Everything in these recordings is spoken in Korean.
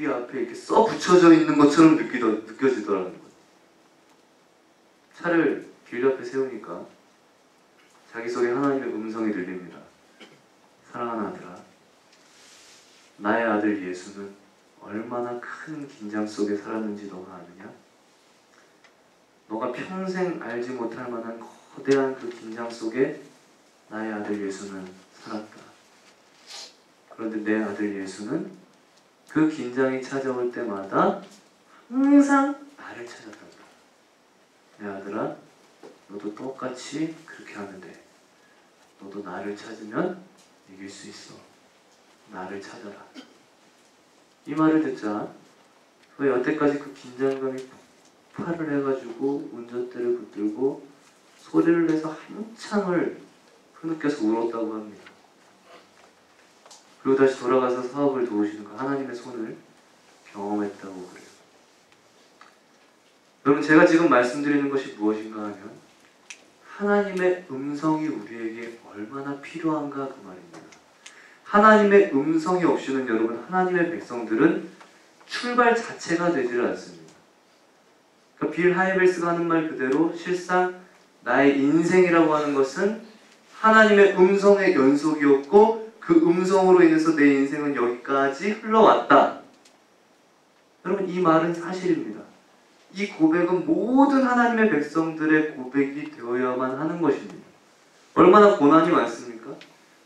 우리 앞에 이렇게 써 붙여져 있는 것처럼 느껴지더라는 거예요. 차를 길 옆에 세우니까 자기 속에 하나님의 음성이 들립니다. 사랑하는 아들아, 나의 아들 예수는 얼마나 큰 긴장 속에 살았는지 너가 아느냐? 너가 평생 알지 못할 만한 거대한 그 긴장 속에 나의 아들 예수는 살았다. 그런데 내 아들 예수는 그 긴장이 찾아올 때마다 항상 나를 찾았단다. 내 아들아, 너도 똑같이 그렇게 하면 돼. 너도 나를 찾으면 이길 수 있어. 나를 찾아라. 이 말을 듣자 왜 여태까지 그 긴장감이 폭발을 해가지고 운전대를 붙들고 소리를 내서 한참을 흐느껴서 울었다고 합니다. 그리고 다시 돌아가서 사업을 도우시는 그 하나님의 손을 경험했다고 그래요. 여러분, 제가 지금 말씀드리는 것이 무엇인가 하면 하나님의 음성이 우리에게 얼마나 필요한가 그 말입니다. 하나님의 음성이 없이는 여러분, 하나님의 백성들은 출발 자체가 되질 않습니다. 그러니까 빌 하이벨스가 하는 말 그대로 실상 나의 인생이라고 하는 것은 하나님의 음성의 연속이었고 그 음성으로 인해서 내 인생은 여기까지 흘러왔다. 여러분, 이 말은 사실입니다. 이 고백은 모든 하나님의 백성들의 고백이 되어야만 하는 것입니다. 얼마나 고난이 많습니까?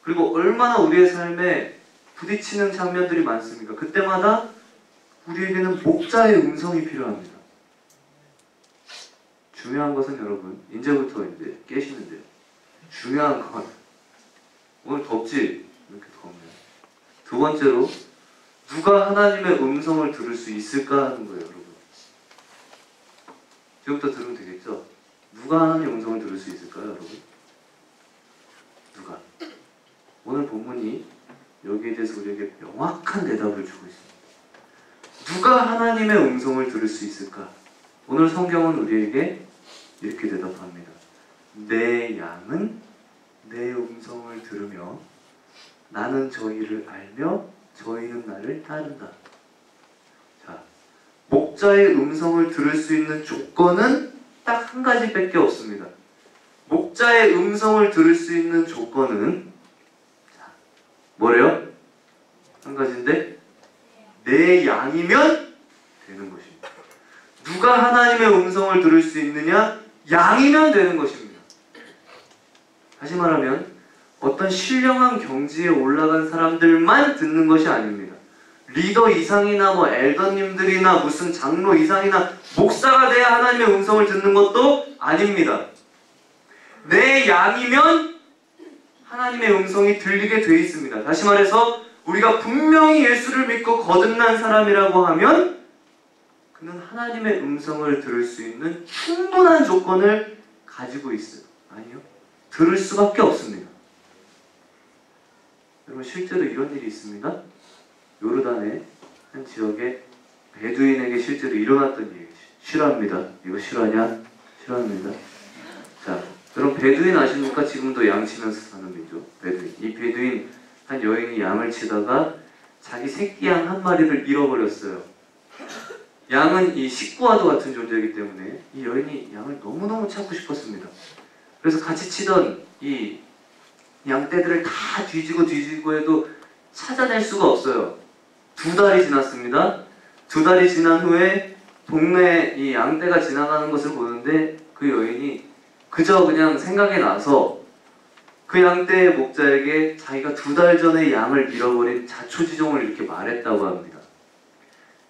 그리고 얼마나 우리의 삶에 부딪히는 장면들이 많습니까? 그때마다 우리에게는 목자의 음성이 필요합니다. 중요한 것은 여러분, 이제부터 이제 깨시는데요. 중요한 건 오늘 덥지? 이렇게 덥네요. 두 번째로 누가 하나님의 음성을 들을 수 있을까 하는 거예요, 여러분. 지금부터 들으면 되겠죠? 누가 하나님의 음성을 들을 수 있을까요, 여러분? 누가? 오늘 본문이 여기에 대해서 우리에게 명확한 대답을 주고 있습니다. 누가 하나님의 음성을 들을 수 있을까? 오늘 성경은 우리에게 이렇게 대답합니다. 내 양은 내 음성을 들으며 나는 저희를 알며 저희는 나를 따른다. 자, 목자의 음성을 들을 수 있는 조건은 딱 한 가지밖에 없습니다. 목자의 음성을 들을 수 있는 조건은 뭐래요? 한 가지인데 내 양이면 되는 것입니다. 누가 하나님의 음성을 들을 수 있느냐? 양이면 되는 것입니다. 다시 말하면 어떤 신령한 경지에 올라간 사람들만 듣는 것이 아닙니다. 리더 이상이나 뭐 엘더님들이나 무슨 장로 이상이나 목사가 돼야 하나님의 음성을 듣는 것도 아닙니다. 내 양이면 하나님의 음성이 들리게 돼 있습니다. 다시 말해서 우리가 분명히 예수를 믿고 거듭난 사람이라고 하면 그는 하나님의 음성을 들을 수 있는 충분한 조건을 가지고 있어요. 아니요. 들을 수밖에 없습니다. 여러분, 실제로 이런 일이 있습니다. 요르단의 한 지역에 베두인에게 실제로 일어났던 일이에요. 싫어합니다. 이거 싫어하냐? 싫어합니다. 자, 여러분, 베두인 아십니까? 지금도 양 치면서 사는 민족. 베두인. 이 베두인 한 여인이 양을 치다가 자기 새끼 양 한 마리를 잃어버렸어요. 양은 이 식구와도 같은 존재이기 때문에 이 여인이 양을 너무너무 찾고 싶었습니다. 그래서 같이 치던 이 양떼들을 다 뒤지고 해도 찾아낼 수가 없어요. 2달이 지났습니다. 2달이 지난 후에 동네에 이 양떼가 지나가는 것을 보는데 그 여인이 그저 그냥 생각이 나서 그 양떼의 목자에게 자기가 2달 전에 양을 잃어버린 자초지종을 이렇게 말했다고 합니다.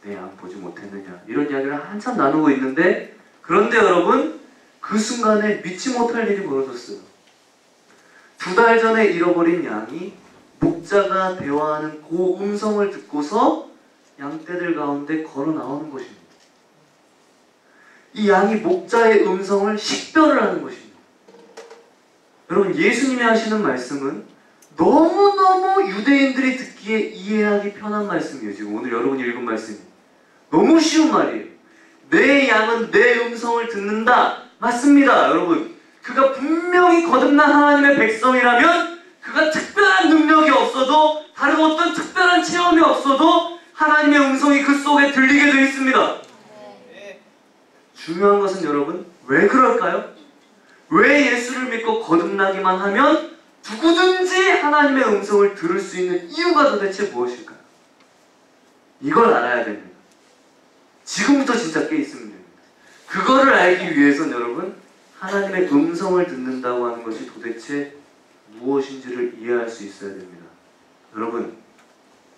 내 양 보지 못했느냐, 이런 이야기를 한참 나누고 있는데, 그런데 여러분, 그 순간에 믿지 못할 일이 벌어졌어요. 2달 전에 잃어버린 양이 목자가 대화하는 그 음성을 듣고서 양떼들 가운데 걸어 나오는 것입니다. 이 양이 목자의 음성을 식별을 하는 것입니다. 여러분, 예수님이 하시는 말씀은 너무너무 유대인들이 듣기에 이해하기 편한 말씀이에요. 지금 오늘 여러분이 읽은 말씀이 너무 쉬운 말이에요. 내 양은 내 음성을 듣는다. 맞습니다, 여러분. 그가 분명히 거듭난 하나님의 백성이라면, 그가 특별한 능력이 없어도, 다른 어떤 특별한 체험이 없어도 하나님의 음성이 그 속에 들리게 되어 있습니다. 중요한 것은 여러분, 왜 그럴까요? 왜 예수를 믿고 거듭나기만 하면 누구든지 하나님의 음성을 들을 수 있는 이유가 도대체 무엇일까요? 이걸 알아야 됩니다. 지금부터 진짜 깨 있으면 됩니다. 그거를 알기 위해서는 여러분, 하나님의 음성을 듣는다고 하는 것이 도대체 무엇인지를 이해할 수 있어야 됩니다. 여러분,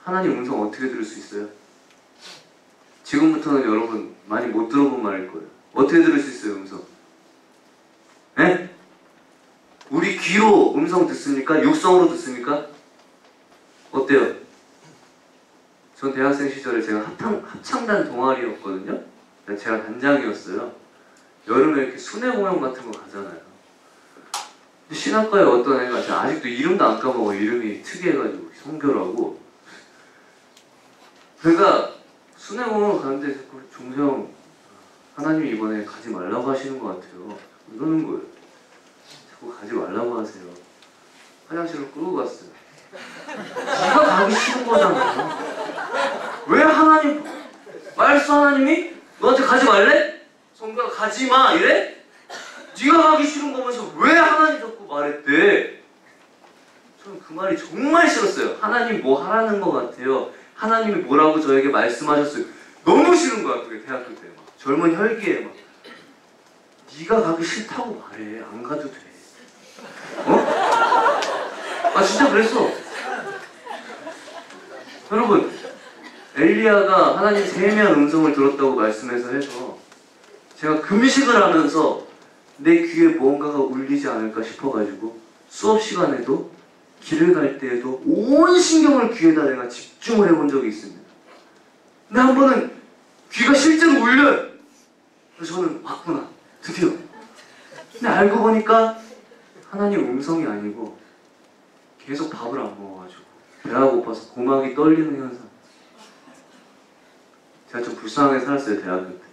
하나님 음성 어떻게 들을 수 있어요? 지금부터는 여러분 많이 못 들어본 말일 거예요. 어떻게 들을 수 있어요, 음성? 네? 우리 귀로 음성 듣습니까? 육성으로 듣습니까? 어때요? 전 대학생 시절에 제가 합창단 동아리였거든요. 제가 단장이었어요. 여름에 이렇게 순회 공연 같은 거 가잖아요. 근데 신학과에 어떤 애가, 제가 아직도 이름도 안 까먹어. 이름이 특이해가지고 성교라고. 그러니까 순회 공연 가는데 자꾸 종성 하나님이 이번에 가지 말라고 하시는 것 같아요. 이러는 거예요. 자꾸 가지 말라고 하세요. 화장실로 끌고 갔어요. 네가 가기 싫은 거잖아. 왜 하나님, 말씀 하나님이 너한테 가지 말래? 성도야 가지 마 이래? 네가 가기 싫은 거면서 왜 하나님 자꾸 말했대? 저는 그 말이 정말 싫었어요. 하나님 뭐 하라는 것 같아요. 하나님이 뭐라고 저에게 말씀하셨어요. 너무 싫은 거야. 그게 대학교 때 막. 젊은 혈기에 막. 네가 가기 싫다고 말해. 안 가도 돼. 어? 아 진짜 그랬어. 여러분, 엘리야가 하나님 세미한 음성을 들었다고 말씀해서 해서 제가 금식을 하면서 내 귀에 무언가가 울리지 않을까 싶어가지고 수업 시간에도 길을 갈 때에도 온 신경을 귀에다 내가 집중을 해본 적이 있습니다. 근데 한 번은 귀가 실제로 울려요. 그래서 저는 왔구나, 드디어. 근데 알고 보니까 하나님 음성이 아니고 계속 밥을 안 먹어가지고 배가 고파서 고막이 떨리는 현상. 제가 좀 불쌍하게 살았어요, 대학교 때.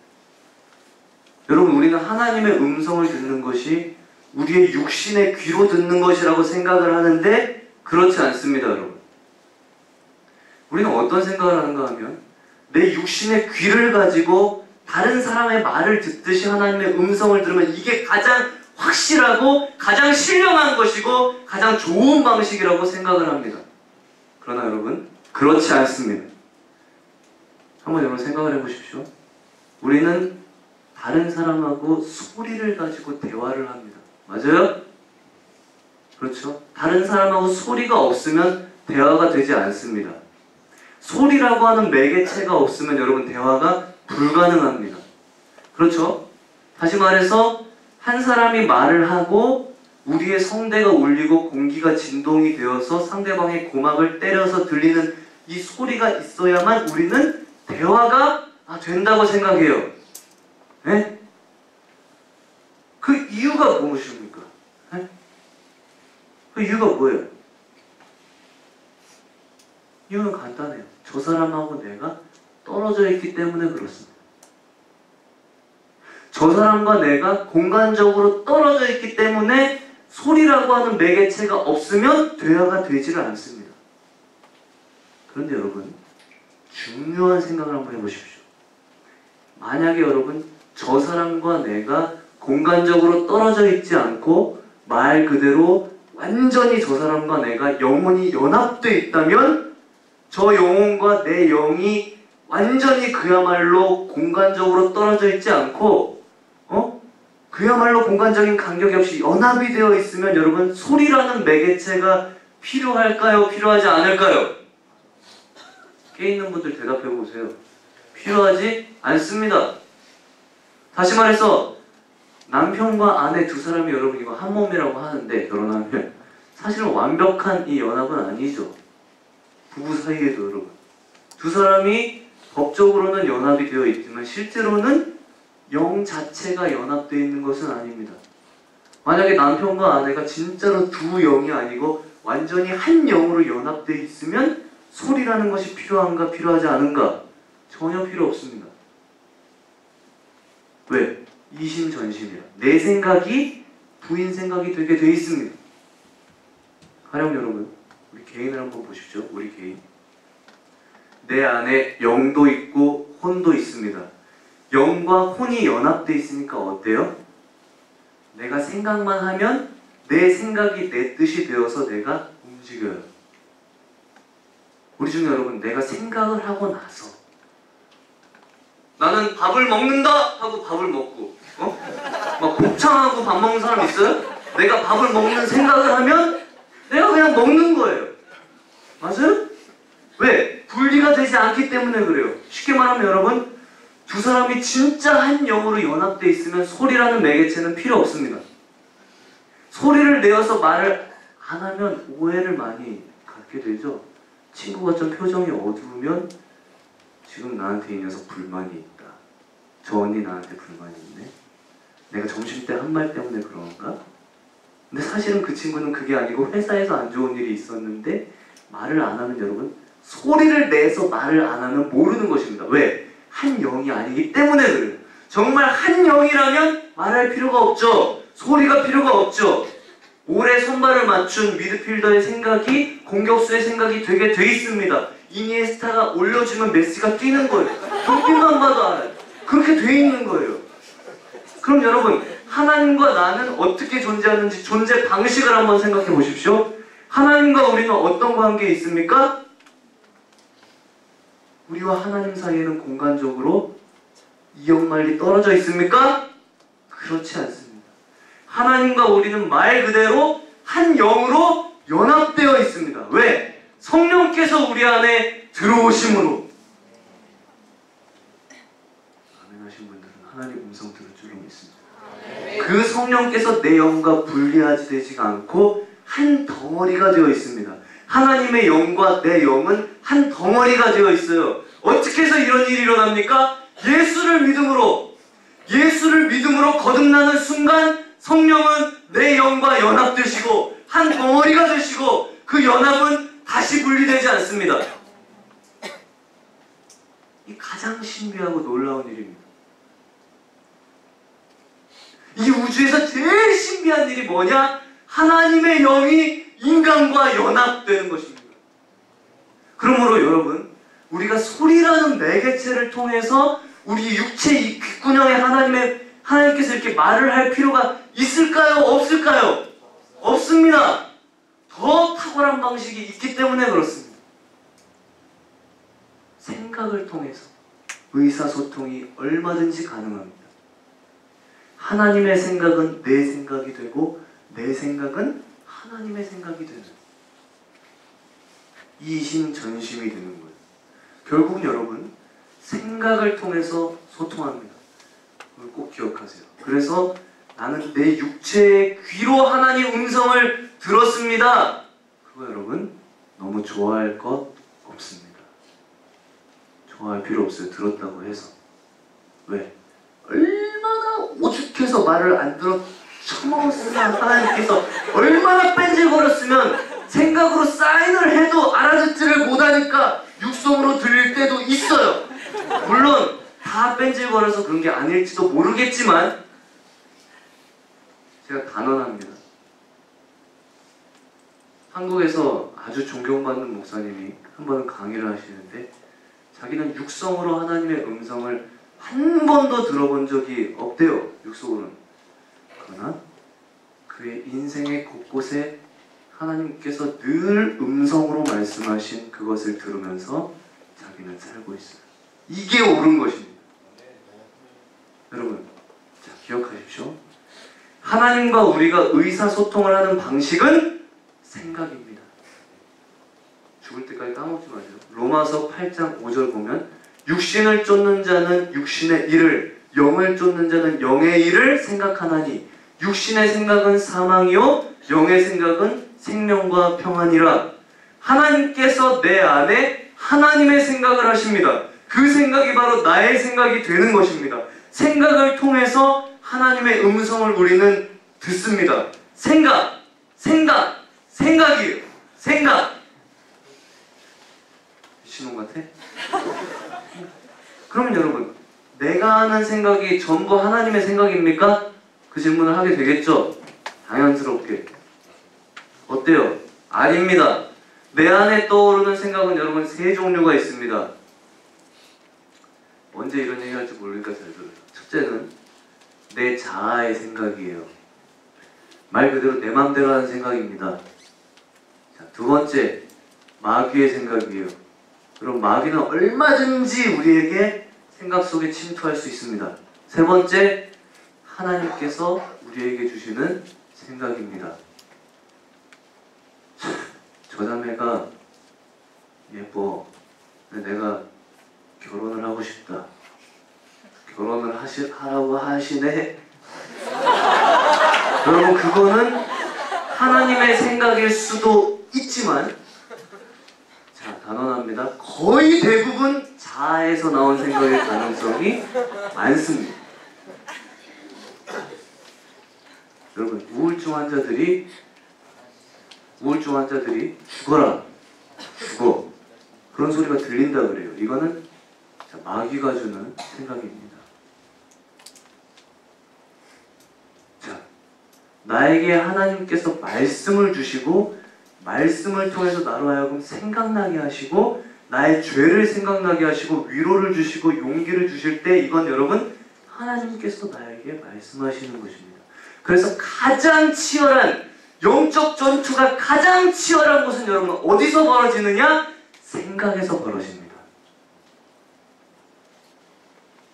여러분, 우리는 하나님의 음성을 듣는 것이 우리의 육신의 귀로 듣는 것이라고 생각을 하는데 그렇지 않습니다, 여러분. 우리는 어떤 생각을 하는가 하면 내 육신의 귀를 가지고 다른 사람의 말을 듣듯이 하나님의 음성을 들으면 이게 가장 확실하고 가장 신령한 것이고 가장 좋은 방식이라고 생각을 합니다. 그러나 여러분, 그렇지 않습니다. 한번 여러분 생각을 해보십시오. 우리는 다른 사람하고 소리를 가지고 대화를 합니다. 맞아요? 그렇죠? 다른 사람하고 소리가 없으면 대화가 되지 않습니다. 소리라고 하는 매개체가 없으면 여러분 대화가 불가능합니다. 그렇죠? 다시 말해서 한 사람이 말을 하고 우리의 성대가 울리고 공기가 진동이 되어서 상대방의 고막을 때려서 들리는 이 소리가 있어야만 우리는 대화가 된다고 생각해요. 네? 그 이유가 무엇입니까? 네? 그 이유가 뭐예요? 이유는 간단해요. 저 사람하고 내가 떨어져 있기 때문에 그렇습니다. 저 사람과 내가 공간적으로 떨어져 있기 때문에 소리라고 하는 매개체가 없으면 대화가 되지를 않습니다. 그런데 여러분, 중요한 생각을 한번 해보십시오. 만약에 여러분, 저 사람과 내가 공간적으로 떨어져 있지 않고 말 그대로 완전히 저 사람과 내가 영혼이 연합되어 있다면 저 영혼과 내 영이 완전히 그야말로 공간적으로 떨어져 있지 않고 그야말로 공간적인 간격이 없이 연합이 되어 있으면 여러분, 소리라는 매개체가 필요할까요? 필요하지 않을까요? 깨 있는 분들 대답해 보세요. 필요하지 않습니다. 다시 말해서 남편과 아내 두 사람이 여러분 이거 한 몸이라고 하는데 결혼하면 사실은 완벽한 이 연합은 아니죠. 부부 사이에도 여러분 두 사람이 법적으로는 연합이 되어 있지만 실제로는 영 자체가 연합되어 있는 것은 아닙니다. 만약에 남편과 아내가 진짜로 두 영이 아니고 완전히 한 영으로 연합되어 있으면 소리라는 것이 필요한가 필요하지 않은가? 전혀 필요 없습니다. 왜? 이심전심이라. 내 생각이 부인 생각이 되게 돼 있습니다. 가령 여러분, 우리 개인을 한번 보십시오. 우리 개인. 내 안에 영도 있고 혼도 있습니다. 영과 혼이 연합되어 있으니까 어때요? 내가 생각만 하면 내 생각이 내 뜻이 되어서 내가 움직여요. 우리 중에 여러분, 내가 생각을 하고 나서 나는 밥을 먹는다 하고 밥을 먹고 막 곱창하고 밥 먹는 사람 있어요? 내가 밥을 먹는 생각을 하면 내가 그냥 먹는 거예요. 맞아요? 왜? 분리가 되지 않기 때문에 그래요. 쉽게 말하면 여러분, 두 사람이 진짜 한 영으로 연합되어 있으면 소리라는 매개체는 필요 없습니다. 소리를 내어서 말을 안 하면 오해를 많이 갖게 되죠. 친구가 좀 표정이 어두우면 지금 나한테 이 녀석 불만이 있다. 저 언니 나한테 불만이 있네. 내가 점심때 한 말 때문에 그런가? 근데 사실은 그 친구는 그게 아니고 회사에서 안 좋은 일이 있었는데 말을 안 하면 여러분, 소리를 내서 말을 안 하면 모르는 것입니다. 왜? 한 영이 아니기 때문에 그래요. 정말 한 영이라면 말할 필요가 없죠. 소리가 필요가 없죠. 오래 선발을 맞춘 미드필더의 생각이 공격수의 생각이 되게 돼 있습니다. 이니에스타가 올려주면 메시가 뛰는 거예요. 눈빛만 봐도 알아요. 그렇게 돼 있는 거예요. 그럼 여러분, 하나님과 나는 어떻게 존재하는지 존재 방식을 한번 생각해 보십시오. 하나님과 우리는 어떤 관계에 있습니까? 우리와 하나님 사이에는 공간적으로 이역만리 떨어져 있습니까? 그렇지 않습니다. 하나님과 우리는 말 그대로 한 영으로 연합되어 있습니다. 왜? 성령께서 우리 안에 들어오심으로. 아멘 하신 분들은 하나님 음성 들을 줄로 믿습니다. 그 성령께서 내 영과 분리하지 되지가 않고 한 덩어리가 되어 있습니다. 하나님의 영과 내 영은 한 덩어리가 되어 있어요. 어떻게 해서 이런 일이 일어납니까? 예수를 믿음으로 거듭나는 순간 성령은 내 영과 연합되시고 한 덩어리가 되시고 그 연합은 다시 분리되지 않습니다. 이 가장 신비하고 놀라운 일입니다. 이 우주에서 제일 신비한 일이 뭐냐? 하나님의 영이 인간과 연합되는 것입니다. 그러므로 여러분, 우리가 소리라는 매개체를 통해서 우리 육체 이 귓구녕에 하나님께서 이렇게 말을 할 필요가 있을까요? 없을까요? 없습니다. 더 탁월한 방식이 있기 때문에 그렇습니다. 생각을 통해서 의사소통이 얼마든지 가능합니다. 하나님의 생각은 내 생각이 되고 내 생각은 하나님의 생각이 되는, 이심전심이 되는 거예요. 결국은 여러분, 생각을 통해서 소통합니다. 그걸 꼭 기억하세요. 그래서 나는 내 육체의 귀로 하나님 음성을 들었습니다. 그거 여러분 너무 좋아할 것 없습니다. 좋아할 필요 없어요. 들었다고 해서. 왜? 얼마나 오죽해서 말을 안 들어 처먹었으면 하나님께서 얼마나 뺀질거렸으면 생각으로 사인을 해도 알아듣지를 못하니까 육성으로 들릴 때도 있어요. 물론 다 뺀질거려서 그런 게 아닐지도 모르겠지만 제가 단언합니다. 한국에서 아주 존경받는 목사님이 한 번은 강의를 하시는데 자기는 육성으로 하나님의 음성을 한 번도 들어본 적이 없대요. 육성으로는. 그러나 그의 인생의 곳곳에 하나님께서 늘 음성으로 말씀하신 그것을 들으면서 자기는 살고 있어요. 이게 옳은 것입니다. 여러분, 자, 기억하십시오. 하나님과 우리가 의사소통을 하는 방식은 생각입니다. 죽을 때까지 까먹지 마세요. 로마서 8장 5절 보면 육신을 쫓는 자는 육신의 일을, 영을 쫓는 자는 영의 일을 생각하나니 육신의 생각은 사망이요 영의 생각은 생명과 평안이라. 하나님께서 내 안에 하나님의 생각을 하십니다. 그 생각이 바로 나의 생각이 되는 것입니다. 생각을 통해서 하나님의 음성을 우리는 듣습니다. 생각이에요. 생각. 신혼 같아? 그러면 여러분, 내가 하는 생각이 전부 하나님의 생각입니까? 그 질문을 하게 되겠죠? 당연스럽게. 어때요? 아닙니다. 내 안에 떠오르는 생각은 여러분 세 종류가 있습니다. 언제 이런 얘기 할지 모르니까 잘 들어요. 첫째는 내 자아의 생각이에요. 말 그대로 내 맘대로 하는 생각입니다. 자, 두 번째, 마귀의 생각이에요. 그럼 마귀는 얼마든지 우리에게 생각 속에 침투할 수 있습니다. 세 번째, 하나님께서 우리에게 주시는 생각입니다. 저 자매가 예뻐. 내가 결혼을 하고 싶다. 결혼을 하라고 하시네. 여러분, 그거는 하나님의 생각일 수도 있지만, 자, 단언합니다. 거의 대부분 자아에서 나온 생각의 가능성이 많습니다. 여러분, 우울증 환자들이 죽어라, 죽어, 그런 소리가 들린다 그래요. 이거는 마귀가 주는 생각입니다. 자, 나에게 하나님께서 말씀을 주시고 말씀을 통해서 나로 하여금 생각나게 하시고 나의 죄를 생각나게 하시고 위로를 주시고 용기를 주실 때 이건 여러분 하나님께서 나에게 말씀하시는 것입니다. 그래서 가장 치열한 영적 전투가 가장 치열한 것은 여러분 어디서 벌어지느냐? 생각에서 벌어집니다.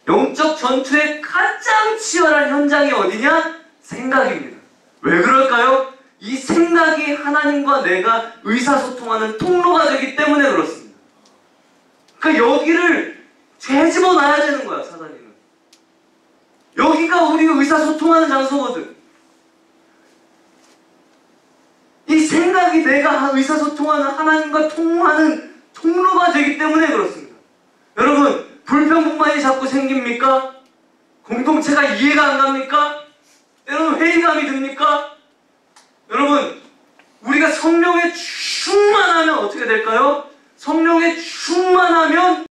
영적 전투의 가장 치열한 현장이 어디냐? 생각입니다. 왜 그럴까요? 이 생각이 하나님과 내가 의사소통하는 통로가 되기 때문에 그렇습니다. 그러니까 여기를 되짚어 놔야 되는 거야, 사단이는. 여기가 우리가 의사소통하는 장소거든. 이 생각이 내가 의사소통하는 하나님과 통하는 통로가 되기 때문에 그렇습니다. 여러분, 불평분만이 자꾸 생깁니까? 공동체가 이해가 안 갑니까? 여러분, 회의감이 듭니까? 여러분, 우리가 성령에 충만하면 어떻게 될까요? 성령에 충만하면